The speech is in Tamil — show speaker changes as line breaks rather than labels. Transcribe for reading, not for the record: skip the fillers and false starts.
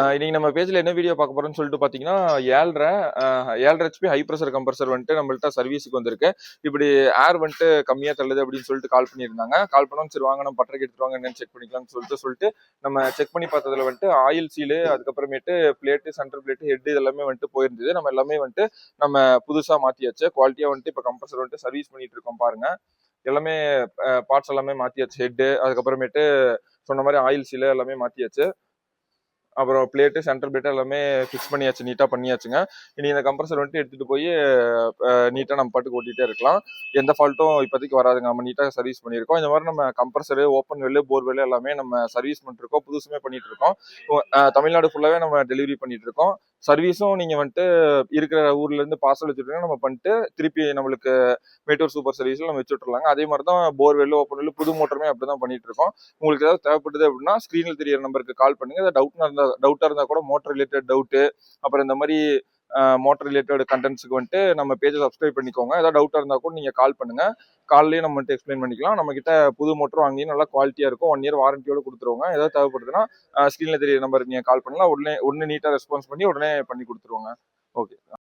இன்னைக்கு நம்ம பேஜ்ல என்ன வீடியோ பார்க்க போறோம்னு சொல்லிட்டு பாத்தீங்கன்னா 7.5 HP ஹை ப்ரெஷர் கம்ப்ரஸர் வந்துட்டு நம்மள்ட்ட சர்வீஸுக்கு வந்திருக்கு. இப்படி ஏர் வந்துட்டு கம்மியா தள்ளுது அப்படின்னு சொல்லிட்டு கால் பண்ணியிருந்தாங்க. கால் பண்ணோம், சரி வாங்க நம்ம பட்டறைக்கு எடுத்துட்டு வாங்க என்னன்னு செக் பண்ணிக்கலாம்னு சொல்லிட்டு நம்ம செக் பண்ணி பார்த்ததுல வந்துட்டு ஆயில் சீலு, அதுக்கப்புறமேட்டு பிளேட்டு, சென்டர் பிளேட்டு, ஹெட் இதெல்லாமே வந்துட்டு போயிருந்தது. நம்ம எல்லாமே வந்துட்டு நம்ம புதுசா மாத்தியாச்சு. குவாலிட்டியா வந்துட்டு இப்போ கம்ப்ரஸர் வந்துட்டு சர்வீஸ் பண்ணிட்டு இருக்கோம் பாருங்க. எல்லாமே பார்ட்ஸ் எல்லாமே மாத்தியாச்சு. ஹெட்டு, அதுக்கப்புறமேட்டு சொன்ன மாதிரி ஆயில் சீலு எல்லாமே மாத்தியாச்சு. அப்புறம் பிளேட்டு, சென்டர் பிளேட்டு எல்லாமே ஃபிக்ஸ் பண்ணியாச்சு, நீட்டாக பண்ணியாச்சுங்க. இனி இந்த கம்ப்ரஸர் வந்துட்டு எடுத்துகிட்டு போய் நீட்டாக நம்ம பாட்டுக்கு ஓட்டிகிட்டே இருக்கலாம். எந்த ஃபால்ட்டும் இப்போதைக்கு வராதுங்க. நம்ம நீட்டாக சர்வீஸ் பண்ணியிருக்கோம். இந்த மாதிரி நம்ம கம்ப்ரஸரு, ஓப்பன் வெல்லு, போர் வெல்லு எல்லாமே நம்ம சர்வீஸ் பண்ணிட்டுருக்கோம். புதுசுமே பண்ணிட்டு இருக்கோம். தமிழ்நாடு ஃபுல்லாகவே நம்ம டெலிவரி பண்ணிட்டு இருக்கோம். சர்வீஸும் நீங்கள் வந்துட்டு இருக்கிற ஊர்லேருந்து பார்சல் வச்சுருக்கீங்கன்னா நம்ம பண்ணிட்டு திருப்பி நம்மளுக்கு மேட்டூர் சூப்பர் சர்வீஸில் நம்ம வச்சு விட்டுருலாங்க. அதே மாதிரி தான் போர் வெல்லு, ஓப்பன் வெல்லு, புது மோட்டருமே அப்படி தான் பண்ணிட்டு இருக்கோம். உங்களுக்கு ஏதாவது தேவைப்படுது அப்படின்னா ஸ்க்ரீனில் தெரியிற நம்பருக்கு கால் பண்ணுங்க. ஏதாவது டவுட்டாக இருந்தால் கூட மோட்டர் ரிலேட்டட் டவுட்டு, அப்புறம் இந்த மாதிரி மோட்டர் ரிலேட்டட் கண்டென்ட்ஸுக்கு வந்துட்டு நம்ம பேஜை சப்ஸ்கிரைப் பண்ணிக்கோங்க. ஏதாவது டவுட்டாக இருந்தால் கூட நீங்கள் கால் பண்ணுங்க. கால்லேயே நம்ம வந்துட்டு எக்ஸ்பிளைன் பண்ணிக்கலாம். நம்ம கிட்ட புது மோட்டர் வாங்கி நல்லா குவாலிட்டியாக இருக்கும். 1 இயர் வாரண்டியோட கொடுத்துருவோங்க. ஏதாவது தேவைப்படுதுன்னா ஸ்க்ரீனில் தெரியிற நம்பருக்கு நீங்கள் கால் பண்ணலாம். உடனே நீட்டாக ரெஸ்பான்ஸ் பண்ணி உடனே பண்ணி கொடுத்துருவோங்க. ஓகே.